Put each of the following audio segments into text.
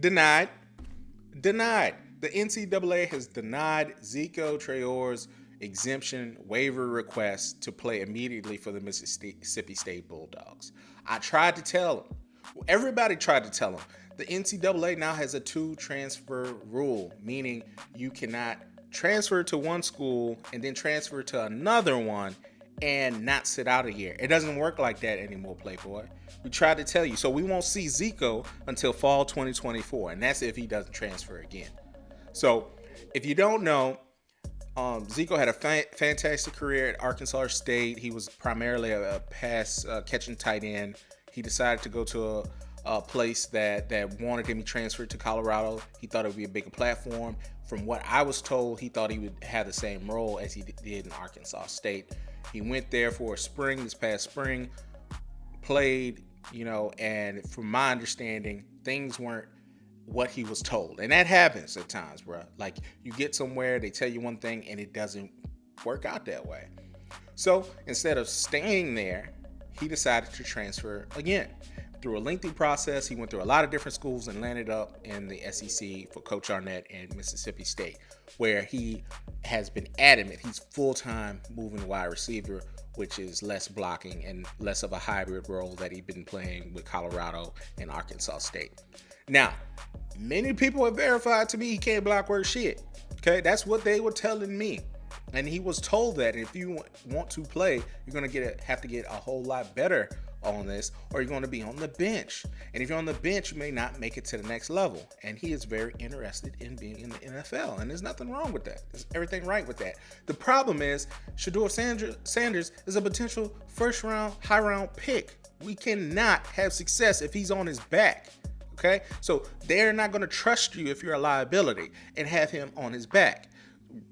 Denied. Denied. The NCAA has denied Ziko Traore's exemption waiver request to play immediately for the Mississippi State Bulldogs. I tried to tell him. Everybody tried to tell him. The NCAA now has a two transfer rule, meaning you cannot transfer to one school and then transfer to another one and not sit out a year. It doesn't work like that anymore, Playboy. We tried to tell you. So we won't see Ziko until fall 2024, and that's if he doesn't transfer again. So if you don't know, Ziko had a fantastic career at Arkansas State. He was primarily a pass catching tight end. He decided to go to a place that wanted him to transfer to Colorado. He thought it would be a bigger platform. From what I was told, he thought he would have the same role as he did in Arkansas State. He went there for a spring, this past spring, played, and from my understanding, things weren't what he was told. And that happens at times, bro. Like, you get somewhere, they tell you one thing, and it doesn't work out that way. So instead of staying there, he decided to transfer again. Through a lengthy process, he went through a lot of different schools and landed up in the SEC for Coach Arnett and Mississippi State, where he has been adamant. He's full-time moving wide receiver, which is less blocking and less of a hybrid role that he'd been playing with Colorado and Arkansas State. Now, many people have verified to me he can't block worth shit. Okay, that's what they were telling me. And he was told that if you want to play, you're going to have to get a whole lot better on this, or you're going to be on the bench. And if you're on the bench, you may not make it to the next level. And he is very interested in being in the NFL. And there's nothing wrong with that. There's everything right with that. The problem is, Seydou Sanders is a potential first-round, high-round pick. We cannot have success if he's on his back. Okay? So they're not going to trust you if you're a liability and have him on his back.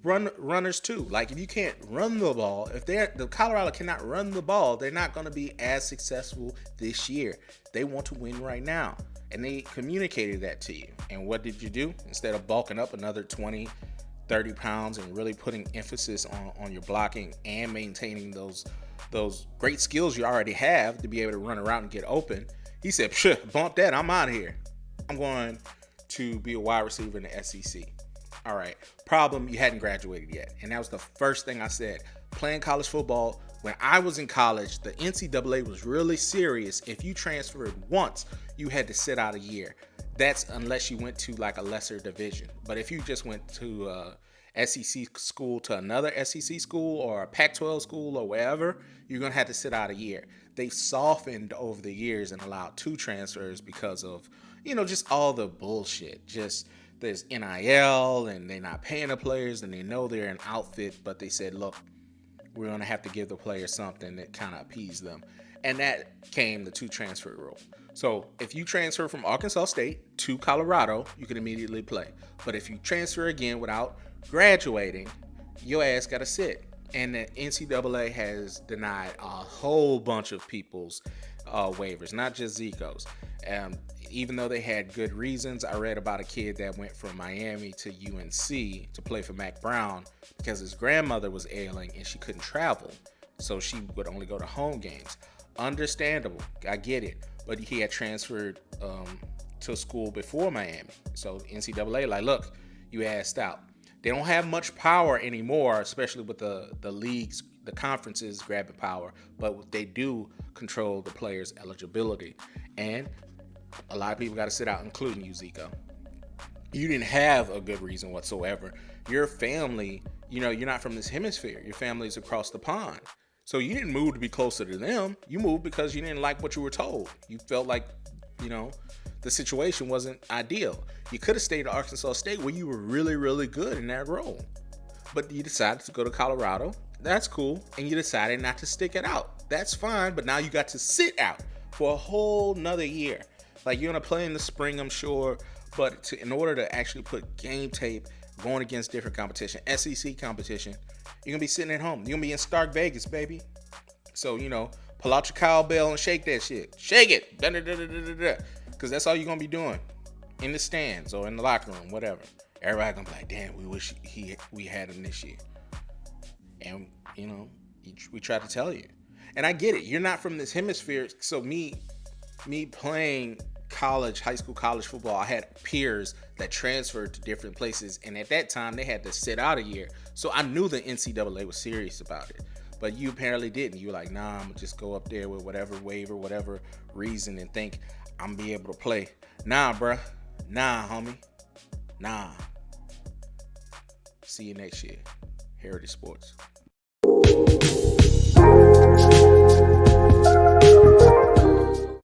Runners too. Like, if you can't run the ball, if the Colorado cannot run the ball, they're not going to be as successful this year. They want to win right now, and they communicated that to you. And what did you do? Instead of bulking up another 20, 30 pounds and really putting emphasis on your blocking and maintaining those great skills you already have to be able to run around and get open, he said, bump that, I'm out of here. I'm going to be a wide receiver in the SEC. All right. Problem, you hadn't graduated yet. And that was the first thing I said. Playing college football, when I was in college, the NCAA was really serious. If you transferred once, you had to sit out a year. That's unless you went to like a lesser division. But if you just went to a SEC school to another SEC school or a Pac-12 school or wherever, you're going to have to sit out a year. They softened over the years and allowed two transfers because of, just all the bullshit. Just there's NIL and they're not paying the players and they know they're an outfit, but they said, look, we're going to have to give the players something that kind of appease them. And that came the two transfer rule. So if you transfer from Arkansas State to Colorado, you can immediately play. But if you transfer again without graduating, your ass got to sit. And the NCAA has denied a whole bunch of people's waivers, not just Ziko's. Even though they had good reasons, I read about a kid that went from Miami to UNC to play for Mac Brown because his grandmother was ailing and she couldn't travel. So she would only go to home games. Understandable. I get it. But he had transferred to school before Miami. So NCAA, like, look, you asked out. They don't have much power anymore, especially with the leagues, the conferences grabbing power. But they do control the players' eligibility. And a lot of people got to sit out, including you, Ziko. You didn't have a good reason whatsoever. Your family, you're not from this hemisphere. Your family's across the pond. So you didn't move to be closer to them. You moved because you didn't like what you were told. You felt like, the situation wasn't ideal. You could have stayed at Arkansas State where you were really, really good in that role. But you decided to go to Colorado. That's cool. And you decided not to stick it out. That's fine. But now you got to sit out for a whole nother year. Like, you're going to play in the spring, I'm sure. But in order to actually put game tape going against different competition, SEC competition, you're going to be sitting at home. You're going to be in Stark Vegas, baby. So, pull out your cowbell and shake that shit. Shake it. Because that's all you're going to be doing in the stands or in the locker room, whatever. Everybody going to be like, damn, we wish we had him this year. And, we try to tell you. And I get it. You're not from this hemisphere. So me playing high school, college football, I had peers that transferred to different places, and at that time they had to sit out a year. So I knew the NCAA was serious about it. But you apparently didn't. You were like, nah, I'm gonna just go up there with whatever waiver, whatever reason, and think I'm gonna be able to play. Nah, bruh. Nah, homie. Nah. See you next year. Heritage Sports.